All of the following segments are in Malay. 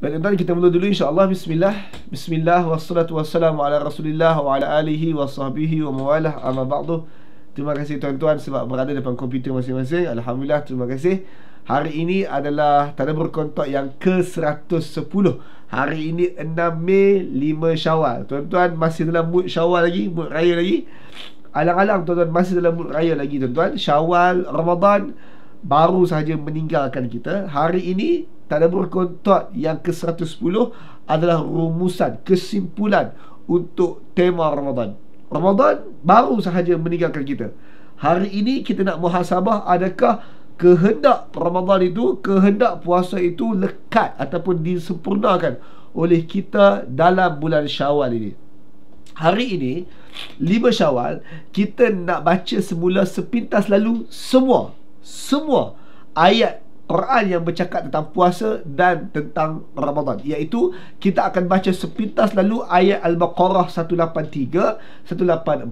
Baik tuan-tuan, kita mula dulu insya-Allah. Bismillah wassalatu wassalamu ala Rasulillah wa ala alihi wa sahbihi wa mawalah, amma ba'du. Terima kasih tuan-tuan sebab berada depan komputer masing-masing. Alhamdulillah, terima kasih. Hari ini adalah tadabbur kontak yang ke-110. Hari ini 6 Mei 5 Syawal. Tuan-tuan masih dalam mood Syawal lagi, mood raya lagi. Alang-alang tuan-tuan masih dalam mood raya lagi tuan-tuan. Syawal, Ramadan baru sahaja meninggalkan kita. Hari ini tadabbur kontak yang ke-110 adalah rumusan, kesimpulan untuk tema Ramadan. Ramadan baru sahaja meninggalkan kita. Hari ini kita nak muhasabah, adakah kehendak Ramadan itu, kehendak puasa itu lekat ataupun disempurnakan oleh kita dalam bulan Syawal ini. Hari ini 5 Syawal, kita nak baca semula sepintas lalu semua ayat Quran yang bercakap tentang puasa dan tentang Ramadan, iaitu kita akan baca sepintas lalu ayat Al-Baqarah 183, 184,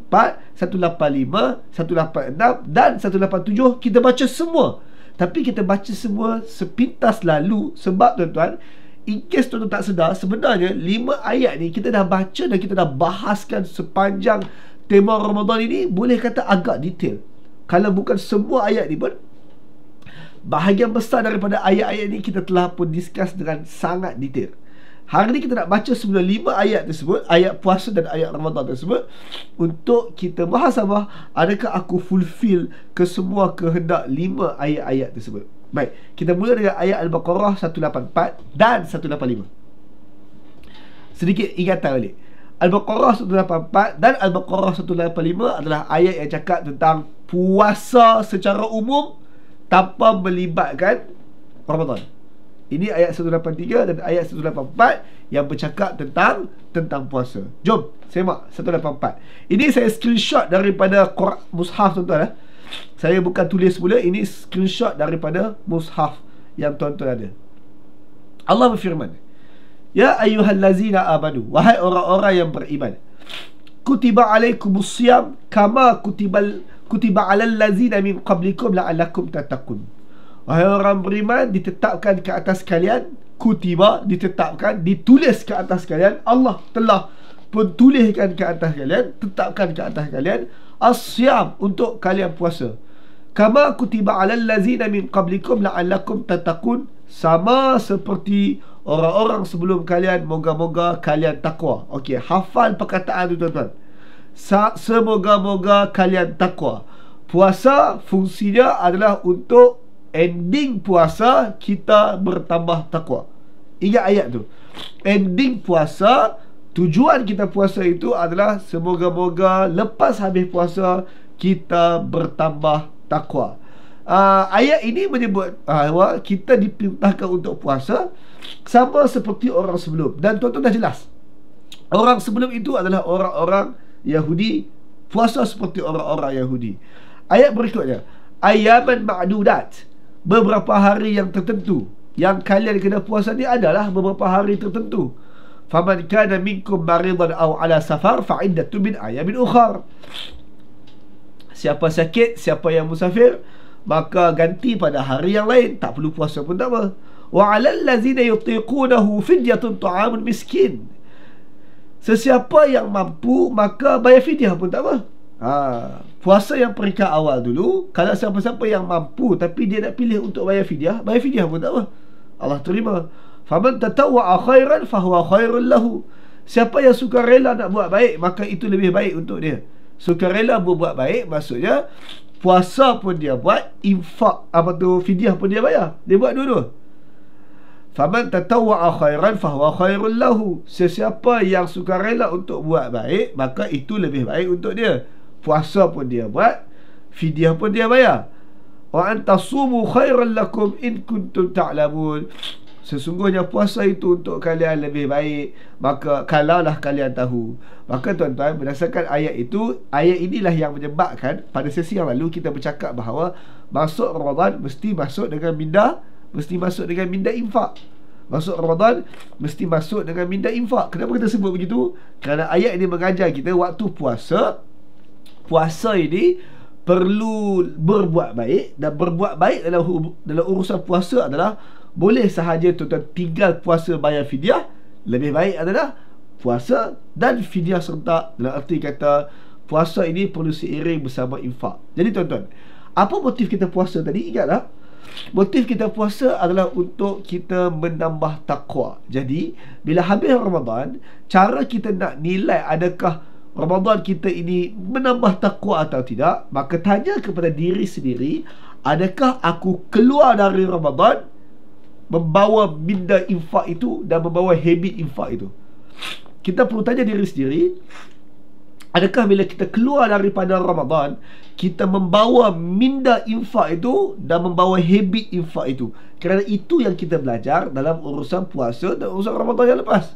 185, 186 dan 187. Kita baca semua. Tapi kita baca semua sepintas lalu sebab tuan-tuan, in case tuan-tuan tak sedar, sebenarnya 5 ayat ni kita dah baca dan kita dah bahaskan sepanjang tema Ramadan ini. Boleh kata agak detail. Kalau bukan semua ayat ni pun, bahagian besar daripada ayat-ayat ni kita telah pun discuss dengan sangat detail. Hari ni kita nak baca semula 5 ayat tersebut, ayat puasa dan ayat Ramadan tersebut, untuk kita muhasabah, adakah aku fulfill ke semua kehendak 5 ayat-ayat tersebut. Baik, kita mula dengan ayat Al-Baqarah 184 dan 185. Sedikit ingatan balik. Al-Baqarah 184 dan Al-Baqarah 185 adalah ayat yang cakap tentang puasa secara umum tanpa melibatkan Ramadan. Ini ayat 183 dan ayat 184 yang bercakap tentang puasa. Jom semak 184. Ini saya screenshot daripada mushaf tuan-tuan. Saya bukan tulis pula, ini screenshot daripada mushaf yang tuan-tuan ada. Allah berfirman, ya ayyuhallazina amanu, wahai orang-orang yang beriman, kutiba alaikumusiyam kama kutiba alal lazina min qablikum la'allakum tattaqun. Wahai orang beriman, ditetapkan ke atas kalian, kutiba, ditetapkan, ditulis ke atas kalian, Allah telah pun tuliskan ke atas kalian, tetapkan ke atas kalian as-siyam, untuk kalian puasa, kama kutiba alal lazina min qablikum la'allakum tattaqun, sama seperti orang-orang sebelum kalian, moga-moga kalian takwa. Okey, hafal perkataan tu tuan-tuan. Semoga-moga kalian takwa. Puasa fungsinya adalah untuk ending puasa kita bertambah takwa. Ingat ayat tu. Ending puasa, tujuan kita puasa itu adalah semoga-moga lepas habis puasa kita bertambah takwa. Ayat ini menyebut bahawa kita diperintahkan untuk puasa sama seperti orang sebelum. Dan tuan-tuan dah jelas, orang sebelum itu adalah orang-orang Yahudi, puasa seperti orang-orang Yahudi. Ayat berikutnya, ayaman ma'dudat, beberapa hari yang tertentu. Yang kalian kena puasa ni adalah beberapa hari tertentu. Faman kana minkum maridan aw ala safar fa iddatun min ayamin ukhar. Siapa sakit, siapa yang musafir, maka ganti pada hari yang lain, tak perlu puasa pun tak apa. Wa 'alal ladzina yutiqunahu fidyatun ta'amun miskin. Sesiapa yang mampu, maka bayar fidyah pun tak apa. Puasa yang peringkat awal dulu, kalau siapa-siapa yang mampu tapi dia nak pilih untuk bayar fidyah pun tak apa, Allah terima. Faman tatawwa'a khairan fahuwa khairul lahu. Siapa yang suka rela nak buat baik, maka itu lebih baik untuk dia. Suka rela berbuat baik, maksudnya puasa pun dia buat, infak, fidyah pun dia bayar. Dia buat dua-dua. Faman tatawwa'a khairan fahuwa khairul lahu. Sesiapa yang suka rela untuk buat baik, maka itu lebih baik untuk dia. Puasa pun dia buat, fidyah pun dia bayar. Wa antasumu khairan lakum in kuntum ta'lamun. Sesungguhnya puasa itu untuk kalian lebih baik, maka kalaulah kalian tahu. Maka tuan-tuan, berdasarkan ayat itu, ayat inilah yang menyebabkan pada sesi yang lalu kita bercakap bahawa masuk Ramadan mesti masuk dengan minda infak. Masuk Ramadan mesti masuk dengan minda infak. Kenapa kita sebut begitu? Kerana ayat ini mengajar kita waktu puasa ini perlu berbuat baik. Dan berbuat baik dalam urusan puasa adalah boleh sahaja tuan-tuan tinggal puasa bayar fidyah, lebih baik adalah puasa dan fidyah serentak. Dalam arti kata, puasa ini perlu seiring bersama infak. Jadi tuan-tuan, apa motif kita puasa tadi? Ingatlah, motif kita puasa adalah untuk kita menambah takwa. Jadi bila habis Ramadan, cara kita nak nilai adakah Ramadan kita ini menambah takwa atau tidak, maka tanya kepada diri sendiri, adakah aku keluar dari Ramadan membawa minda infak itu dan membawa habit infak itu. Kita perlu tanya diri sendiri, adakah bila kita keluar daripada Ramadan, kita membawa minda infak itu dan membawa habit infak itu. Kerana itu yang kita belajar dalam urusan puasa dan urusan Ramadan yang lepas.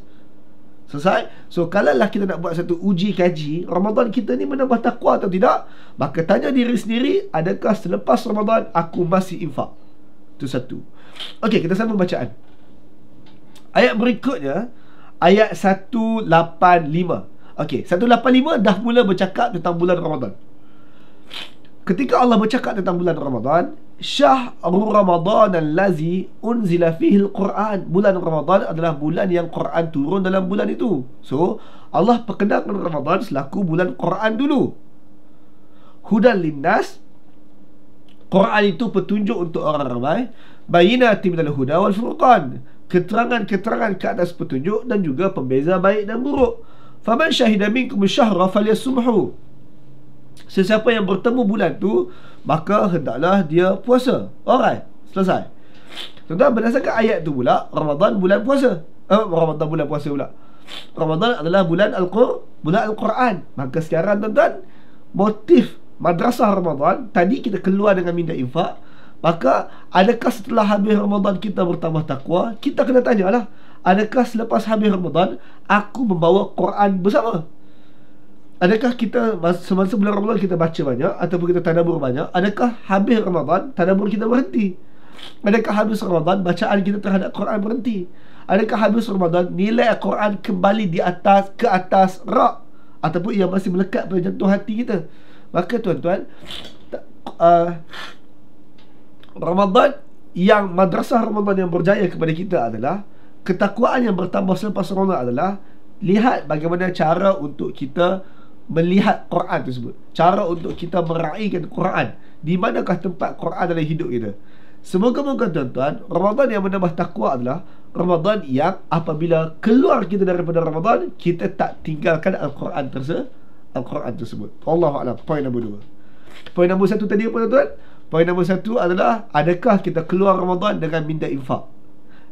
Selesai? So, kalaulah kita nak buat satu uji kaji, Ramadan kita ni menambah takwa atau tidak, maka tanya diri sendiri, adakah selepas Ramadan aku masih infak? Itu satu. Okey, kita sambung bacaan. Ayat berikutnya, ayat 185. Okey, 185 dah mula bercakap tentang bulan Ramadan. Ketika Allah bercakap tentang bulan Ramadan, Syahrul Ramadan allazi unzila fihi al-Quran. Bulan Ramadan adalah bulan yang Quran turun dalam bulan itu. So, Allah perkenalkan Ramadan selaku bulan Quran dulu. Hudan linnas, Quran itu petunjuk untuk orang ramai. Bayinatin minal huda wal furqan, keterangan-keterangan ke atas petunjuk dan juga pembeza baik dan buruk. Faman syahida minkum syahra falyasumhu. Sesiapa yang bertemu bulan tu, maka hendaklah dia puasa. Alright, selesai. Tuan-tuan, berdasarkan ayat tu pula, Ramadan bulan puasa. Ramadan bulan puasa pula. Ramadan adalah bulan Al-Quran. Maka sekarang tuan-tuan, motif madrasah Ramadan, tadi kita keluar dengan minta infak. Maka adakah setelah habis Ramadan kita bertambah takwa? Kita kena tanyalah, adakah selepas habis Ramadan aku membawa Quran bersama? Adakah kita semasa bulan Ramadan kita baca banyak ataupun kita tadabbur banyak? Adakah habis Ramadan tadabbur kita berhenti? Adakah habis Ramadan bacaan kita terhadap Quran berhenti? Adakah habis Ramadan nilai Quran kembali ke atas rak ataupun ia masih melekat pada jantung hati kita? Maka tuan-tuan, Ramadan yang madrasah Ramadan yang berjaya kepada kita adalah ketakwaan yang bertambah selepas Ramadan adalah lihat bagaimana cara untuk kita melihat Quran tersebut, cara untuk kita meraihkan Quran, di manakah tempat Quran dalam hidup kita. Semoga-moga tuan-tuan, Ramadan yang menambah takwa adalah Ramadan yang apabila keluar kita daripada Ramadan, kita tak tinggalkan Al-Quran tersebut. Allahu a'lam. Poin nombor 2. Poin nombor 1 tadi apa tuan-tuan? Poin nombor 1 adalah adakah kita keluar Ramadan dengan minta infak.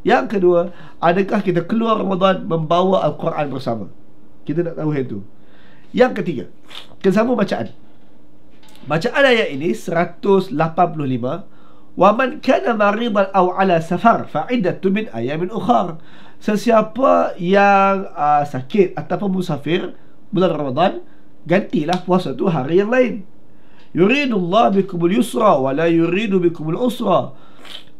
Yang kedua, adakah kita keluar Ramadan membawa Al-Quran bersama. Kita nak tahu yang tu. Yang ketiga, kita sambung bacaan. Bacaan ayat ini 185. Wa man kana maridan aw ala safar fa iddatu min ayamin ukhar. Sesiapa yang sakit ataupun musafir bulan Ramadan, gantilah puasa tu hari yang lain. Yuridullah bikumul yusra wa la yuridu bikumul usra.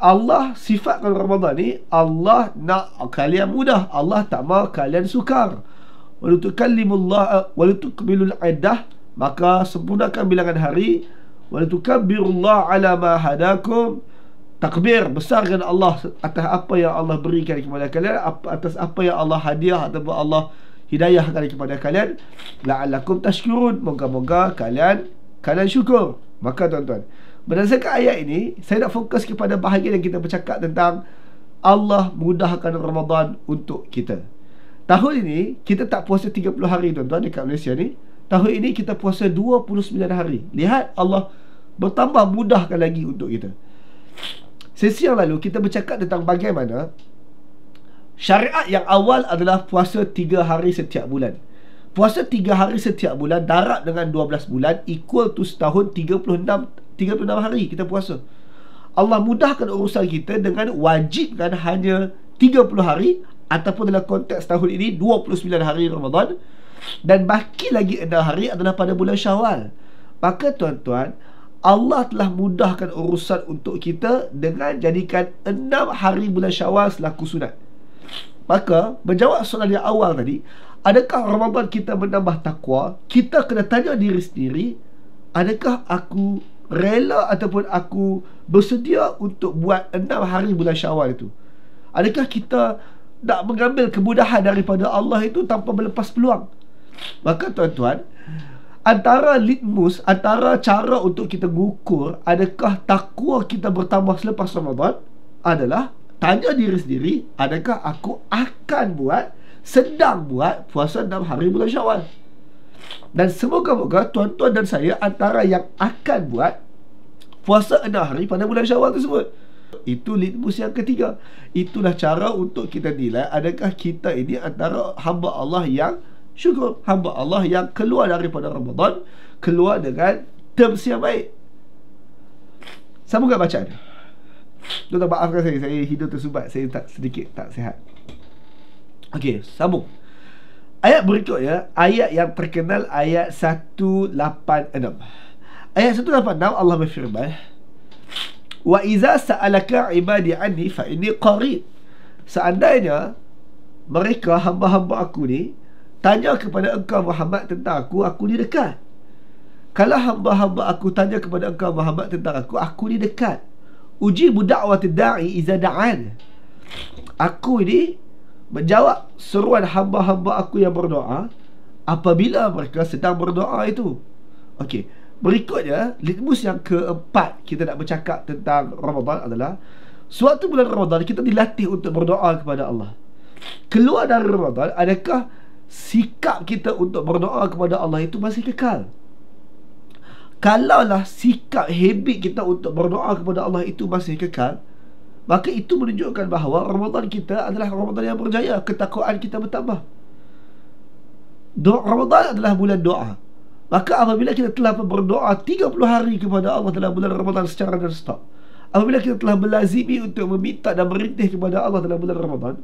Allah sifatkan Ramadan ni, Allah nak kalian mudah, Allah tak mahu kalian sukar. Walutukallimullah walutukmilul iddah, maka sempurnakan bilangan hari. Walutukabbirullah ala ma hadakum, takbir, besarkan Allah atas apa yang Allah berikan kepada kalian, atas apa yang Allah hadiah ataupun Allah hidayahkan kepada kalian. La'allakum tashkurun, moga-moga kalian syukur. Maka tuan-tuan, berdasarkan ayat ini, saya nak fokus kepada bahagian yang kita bercakap tentang Allah mudahkan Ramadan untuk kita. Tahun ini kita tak puasa 30 hari tuan-tuan dekat Malaysia ni. Tahun ini kita puasa 29 hari. Lihat, Allah bertambah mudahkan lagi untuk kita. Sesi yang lalu kita bercakap tentang bagaimana syariat yang awal adalah puasa 3 hari setiap bulan. Puasa 3 hari setiap bulan darab dengan 12 bulan equal to setahun 36 hari kita puasa. Allah mudahkan urusan kita dengan wajibkan hanya 30 hari ataupun dalam konteks tahun ini 29 hari Ramadan, dan baki lagi 6 hari adalah pada bulan Syawal. Maka tuan-tuan, Allah telah mudahkan urusan untuk kita dengan jadikan 6 hari bulan Syawal selaku sunat. Maka menjawab soalan yang awal tadi, adakah Ramadan kita menambah takwa? Kita kena tanya diri sendiri, adakah aku rela ataupun aku bersedia untuk buat 6 hari bulan Syawal itu? Adakah kita nak mengambil kemudahan daripada Allah itu tanpa melepas peluang? Maka tuan-tuan, antara litmus, antara cara untuk kita mengukur adakah takwa kita bertambah selepas Ramadan adalah tanya diri sendiri, adakah aku akan buat, sedang buat puasa 6 hari bulan Syawal? Dan semoga-moga tuan-tuan dan saya antara yang akan buat puasa 6 hari pada bulan Syawal tersebut. Itu litmus yang ketiga. Itulah cara untuk kita nilai adakah kita ini antara hamba Allah yang syukur, hamba Allah yang keluar daripada Ramadan, keluar dengan terms yang baik. Sambung kat bacaan. Tuan-tuan maafkan saya hidung tersumbat, saya sedikit tak sihat. Okey, sambung. Ayat berikutnya, ayat yang terkenal, ayat 186. Ayat 186 Allah berfirman, wa iza sa'alaka ibadi anni fa inni qarib. Seandainya mereka hamba-hamba aku ni tanya kepada engkau Muhammad tentang aku ni dekat. Kalau hamba-hamba aku tanya kepada engkau Muhammad tentang aku ni dekat. Ujibu da'watid da'i iza da'an. Aku ni menjawab seruan hamba-hamba aku yang berdoa apabila mereka sedang berdoa itu. Okey, berikutnya litmus yang keempat kita nak bercakap tentang Ramadan adalah suatu bulan Ramadan kita dilatih untuk berdoa kepada Allah. Keluar dari Ramadan, adakah sikap kita untuk berdoa kepada Allah itu masih kekal? Kalaulah sikap, habit kita untuk berdoa kepada Allah itu masih kekal, maka itu menunjukkan bahawa Ramadan kita adalah Ramadan yang berjaya, ketakwaan kita bertambah. Ramadan adalah bulan doa. Maka apabila kita telah berdoa 30 hari kepada Allah dalam bulan Ramadan secara non-stop, apabila kita telah melazimi untuk meminta dan merintih kepada Allah dalam bulan Ramadan,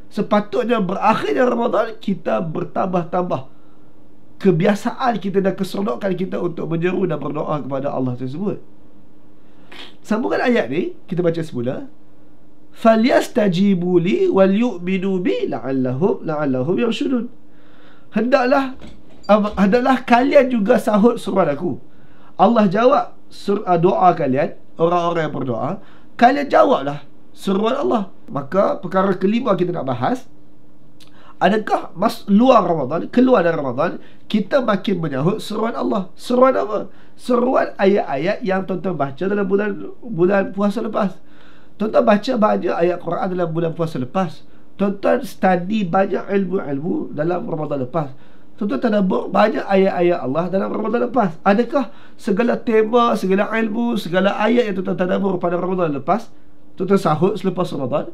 sepatutnya berakhirnya Ramadan kita bertambah-tambah kebiasaan kita dan keseronokan kita untuk menyeru dan berdoa kepada Allah tersebut. Sambungan ayat ni kita baca semula, falyastajibu li wal yu'minu bi la'allahum yarshudun. Hendaklah kalian juga sahut seruan aku. Allah jawab doa kalian, orang-orang yang berdoa, kalian jawablah seruan Allah. Maka perkara kelima kita nak bahas, adakah luar Ramadan, keluar dari Ramadan, kita makin menyahut seruan Allah. Seruan apa? Seruan ayat-ayat yang tuan-tuan baca dalam bulan puasa lepas. Tuan-tuan baca banyak ayat Quran dalam bulan puasa lepas. Tuan-tuan study banyak ilmu-ilmu dalam Ramadan lepas. Tuan-tuan tadabbur banyak ayat-ayat Allah dalam Ramadan lepas. Adakah segala tema, segala ilmu, segala ayat yang tuan-tuan tadabbur pada Ramadan lepas tuan-tuan sahut selepas Ramadan?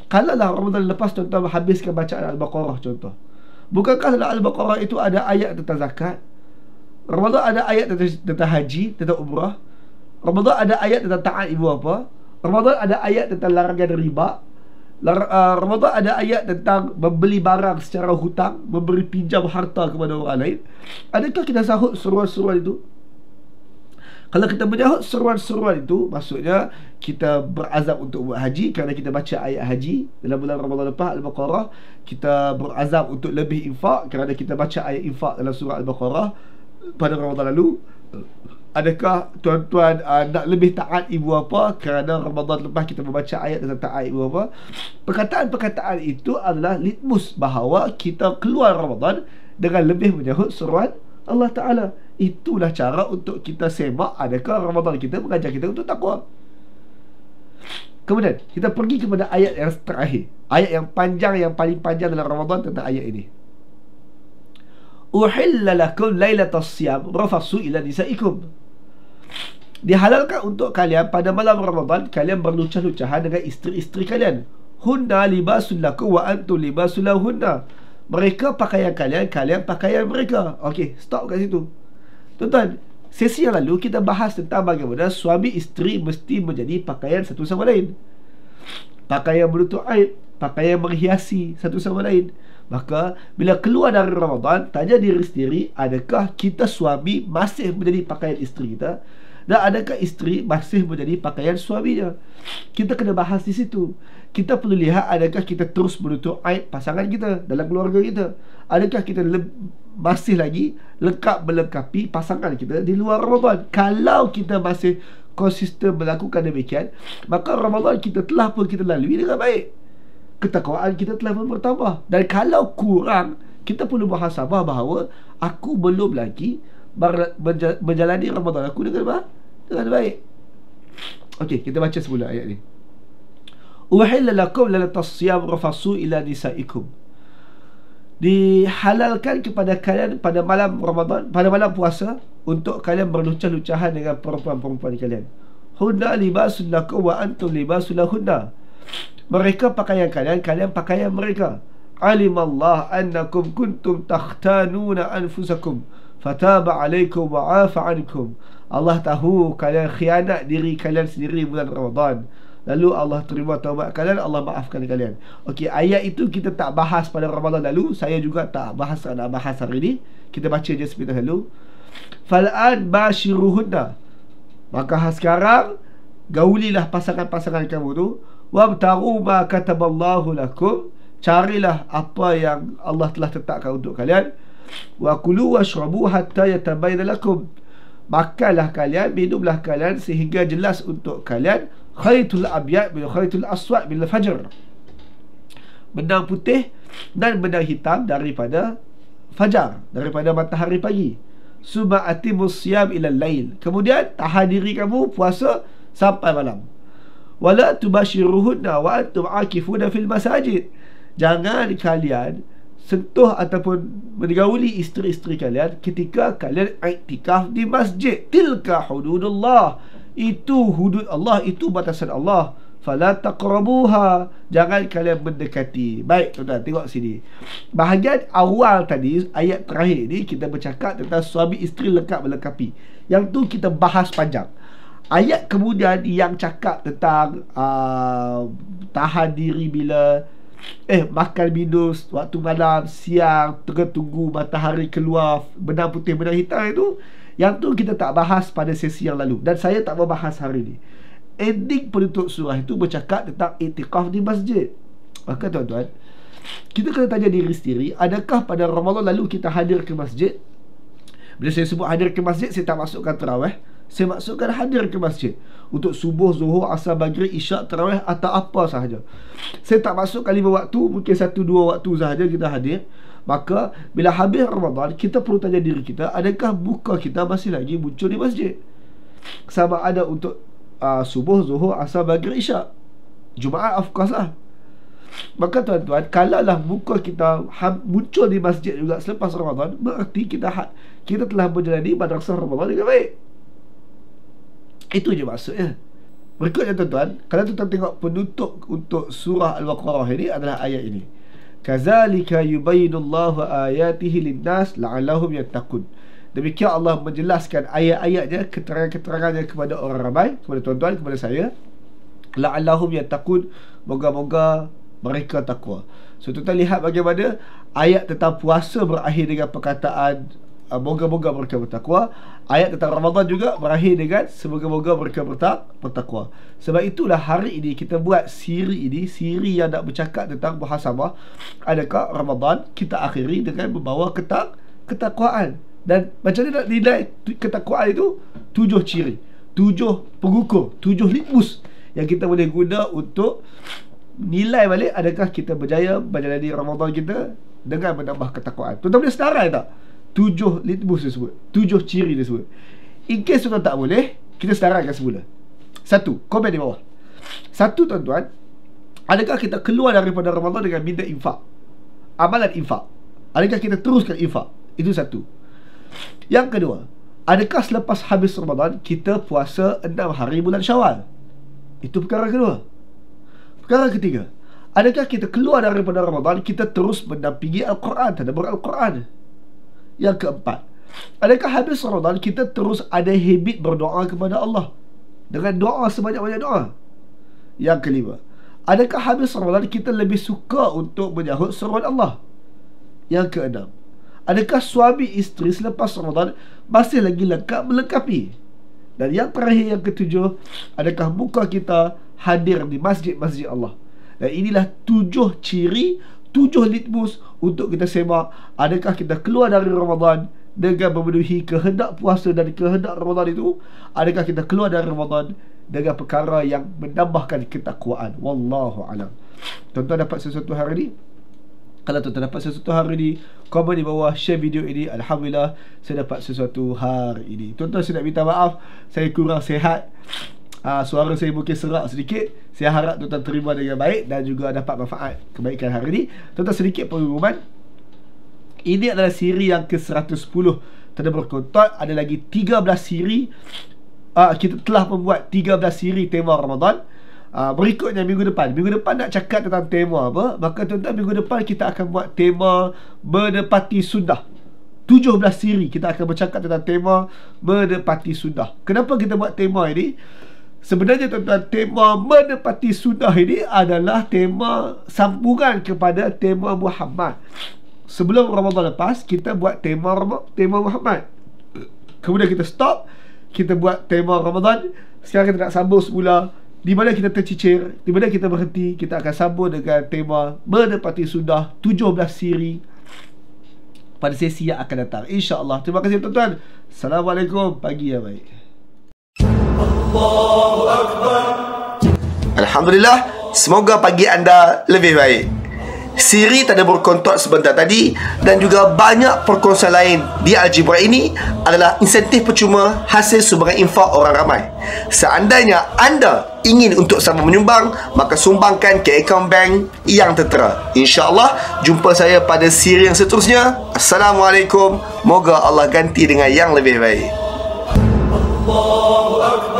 Kalau lah Ramadan lepas tuan-tuan habiskan bacaan Al-Baqarah contoh, bukankah dalam Al-Baqarah itu ada ayat tentang zakat? Ramadan ada ayat tentang haji, tentang umrah. Ramadan ada ayat tentang taat ibu bapa. Ramadan ada ayat tentang larangan riba. Ramadan ada ayat tentang membeli barang secara hutang, memberi pinjam harta kepada orang lain. Adakah kita sahut seruan-seruan itu? Kalau kita menyahut seruan-seruan itu, maksudnya kita berazam untuk buat haji kerana kita baca ayat haji dalam bulan Ramadan lepas Al-Baqarah. Kita berazam untuk lebih infak kerana kita baca ayat infak dalam surah Al-Baqarah pada Ramadan lalu. Adakah tuan-tuan nak lebih taat ibu bapa kerana Ramadan lepas kita membaca ayat tentang taat ibu bapa? Perkataan-perkataan itu adalah litmus bahawa kita keluar Ramadan dengan lebih menyahut seruan Allah Ta'ala. Itulah cara untuk kita semak adakah Ramadan kita mengajar kita untuk takwa. Kemudian kita pergi kepada ayat yang terakhir, ayat yang panjang, yang paling panjang dalam Ramadan tentang ayat ini. Uhilla lakum lailatas siyam rafasu ila nisaikum. Dihalalkan untuk kalian pada malam Ramadan kalian berlucah-lucahan dengan isteri-isteri kalian. Hunna libasul lakum wa antum libasul lahunna. Mereka pakaian kalian, kalian pakaian mereka. Okey, stop kat situ. Tuan-tuan, sesi yang lalu kita bahas tentang bagaimana suami isteri mesti menjadi pakaian satu sama lain. Pakaian menutup aib, pakaian menghiasi satu sama lain. Maka bila keluar dari Ramadan, tanya diri sendiri, adakah kita suami masih menjadi pakaian isteri kita, dan adakah isteri masih menjadi pakaian suaminya? Kita kena bahas di situ. Kita perlu lihat adakah kita terus menutup aib pasangan kita dalam keluarga kita. Adakah kita masih lagi lengkap melengkapi pasangan kita di luar Ramadan. Kalau kita masih konsisten melakukan demikian, maka Ramadan kita telah pun kita lalui dengan baik. ketakwaan kita telah bertambah. Dan kalau kurang, kita perlu muhasabah bahawa aku belum lagi menjalani Ramadan aku dengan baik. Okey, kita baca semula ayat ni. Uhilla lakum lailatas siyam rafasu ila nisaikum. Dihalalkan kepada kalian pada malam Ramadan, pada malam puasa, untuk kalian berlucah-lucahan dengan perempuan-perempuan kalian. Hunna libasul lakum wa antum libasul lahunna. Mereka pakaian kalian, kalian pakaian mereka. Alimallah annakum kuntum takhtanuna anfusakum fataba alaikum wa afa ankum. Allah tahu kalian khianat diri kalian sendiri bulan Ramadan, lalu Allah terima taubat kalian, Allah maafkan kalian. Okey, ayat itu kita tak bahas pada Ramadan lalu, saya juga tak nak bahas hari ini. Kita baca je seperti lalu. Fal'an bashiruhunna. Maka sekarang gaulilah pasangan-pasangan kamu tu. Wabtaghu ma kataballahu lakum. Carilah apa yang Allah telah tetapkan untuk kalian. Wa kulu washrabu hatta yatabayyana lakum. Makanlah kalian, minumlah kalian sehingga jelas untuk kalian khaytul abyad bil khaytul aswad bil fajr. Benang putih dan benang hitam daripada fajar, daripada matahari pagi. Summa atimus siyam ila lail. Kemudian tahan diri kamu puasa sampai malam. Wala tubashiruhunna wa antum akifuna fil masajid. Jangan kalian sentuh ataupun menggauli isteri-isteri kalian ketika kalian iktikaf di masjid. Tilka hududullah. Itu hudud Allah, itu batasan Allah. Fala taqrabuha. Jangan kalian mendekati. Baik, tuan-tuan, tengok sini. Bahagian awal tadi, ayat terakhir ni, kita bercakap tentang suami isteri lengkap melengkapi. Yang tu kita bahas panjang. Ayat kemudian yang cakap tentang tahan diri bila makan minum waktu malam, siang, tunggu matahari keluar, benang putih, benang hitam itu, yang tu kita tak bahas pada sesi yang lalu, dan saya tak mau bahas hari ni. Ending penutup surah itu bercakap tentang iktikaf di masjid. Maka tuan-tuan, kita kena tanya diri sendiri, adakah pada Ramadan lalu kita hadir ke masjid? Bila saya sebut hadir ke masjid, saya tak masukkan tarawih, saya masukkan hadir ke masjid untuk subuh, zuhur, asar, maghrib, isyak, tarawih atau apa sahaja. Saya tak masukkan 5 waktu, mungkin 1-2 waktu sahaja kita hadir. Maka bila habis Ramadan, kita perlu tanya diri kita, adakah muka kita masih lagi muncul di masjid? Sama ada untuk subuh, zuhur, asar, maghrib, isyak. Jumaat of course lah. Maka tuan-tuan, kalaulah muka kita muncul di masjid juga selepas Ramadan, berarti kita telah menjalani madrasah Ramadan dengan baik. Itu je maksudnya. Berikutnya tuan-tuan, kalau tuan-tuan tengok penutup untuk surah Al-Baqarah ini adalah ayat ini. Kazalika yubayyinullahu ayatihi linnas la'allahum yattaqun. Demikian Allah menjelaskan ayat-ayatnya, keterangan-keterangannya kepada orang ramai, kepada tuan-tuan, kepada saya. La'allahum yattaqun, moga-moga mereka takwa. So tuan-tuan lihat bagaimana ayat tentang puasa berakhir dengan perkataan moga-moga mereka bertakwa. Ayat tentang Ramadan juga berakhir dengan semoga-moga mereka bertakwa. Sebab itulah hari ini kita buat siri ini, siri yang nak bercakap tentang muhasabah. Adakah Ramadan kita akhiri dengan membawa ketakwaan. Dan macam mana nak nilai ketakwaan itu? 7 ciri, 7 pengukur, 7 litmus yang kita boleh guna untuk nilai balik adakah kita berjaya menjalani Ramadan kita dengan menambah ketakwaan. Tuan-tuan boleh sedarai tak 7 litmus tersebut, 7 ciri tersebut? In case tuan tak boleh, kita sedaraikan semula. 1, komen di bawah. 1, tuan-tuan, adakah kita keluar daripada Ramadan dengan minta infak, amalan infak? Adakah kita teruskan infak? Itu 1. Yang kedua, adakah selepas habis Ramadan kita puasa 6 hari bulan Syawal? Itu perkara kedua. Perkara ketiga, adakah kita keluar daripada Ramadan kita terus mendampingi Al-Quran, tadabbur Al-Quran? Yang keempat, adakah habis Ramadan kita terus ada habit berdoa kepada Allah dengan doa sebanyak-banyak doa? Yang kelima, adakah habis Ramadan kita lebih suka untuk menyahut seruan Allah? Yang keenam, adakah suami isteri selepas Ramadan masih lagi lengkap melengkapi? Dan yang terakhir, yang ketujuh, adakah muka kita hadir di masjid-masjid Allah? Dan inilah 7 ciri, 7 litmus untuk kita semak adakah kita keluar dari Ramadan dengan memenuhi kehendak puasa dan kehendak Ramadan itu, adakah kita keluar dari Ramadan dengan perkara yang menambahkan ketakwaan. Wallahu a'lam. tuan-tuan dapat sesuatu hari ni. Kalau tuan-tuan dapat sesuatu hari ni, komen di bawah, share video ini. Alhamdulillah, saya dapat sesuatu hari ini. Tuan-tuan, saya nak minta maaf, saya kurang sihat. Suara saya mungkin serak sedikit. Saya harap tuan-tuan terima dengan baik dan juga dapat manfaat kebaikan hari ini. Tuan-tuan, sedikit pengumuman. Ini adalah siri yang ke-110 Tadabbur Quran. Ada lagi 13 siri. Kita telah membuat 13 siri tema Ramadan. Berikutnya minggu depan nak cakap tentang tema apa, maka tuan-tuan, minggu depan kita akan buat tema menepati sunnah. 17 siri kita akan bercakap tentang tema menepati sunnah. Kenapa kita buat tema ini? Sebenarnya tuan-tuan, tema menepati sunnah ini adalah tema sambungan kepada tema Muhammad. Sebelum Ramadan lepas, kita buat tema Muhammad. Kemudian kita stop, kita buat tema Ramadan. Sekarang kita nak sambung semula. Di mana kita tercicir, di mana kita berhenti, kita akan sambung dengan tema menepati sunnah 17 siri pada sesi yang akan datang, insya-Allah. Terima kasih tuan-tuan. Assalamualaikum, pagi yang baik. Allahu Akbar. Alhamdulillah, semoga pagi anda lebih baik. Siri Tadabbur Quran sebentar tadi dan juga banyak perkongsian lain di Al-Jibril ini adalah insentif percuma hasil sumbangan infak orang ramai. Seandainya anda ingin untuk sama menyumbang, maka sumbangkan ke akaun bank yang tertera. InsyaAllah, jumpa saya pada siri yang seterusnya. Assalamualaikum. Moga Allah ganti dengan yang lebih baik. Allahu Akbar.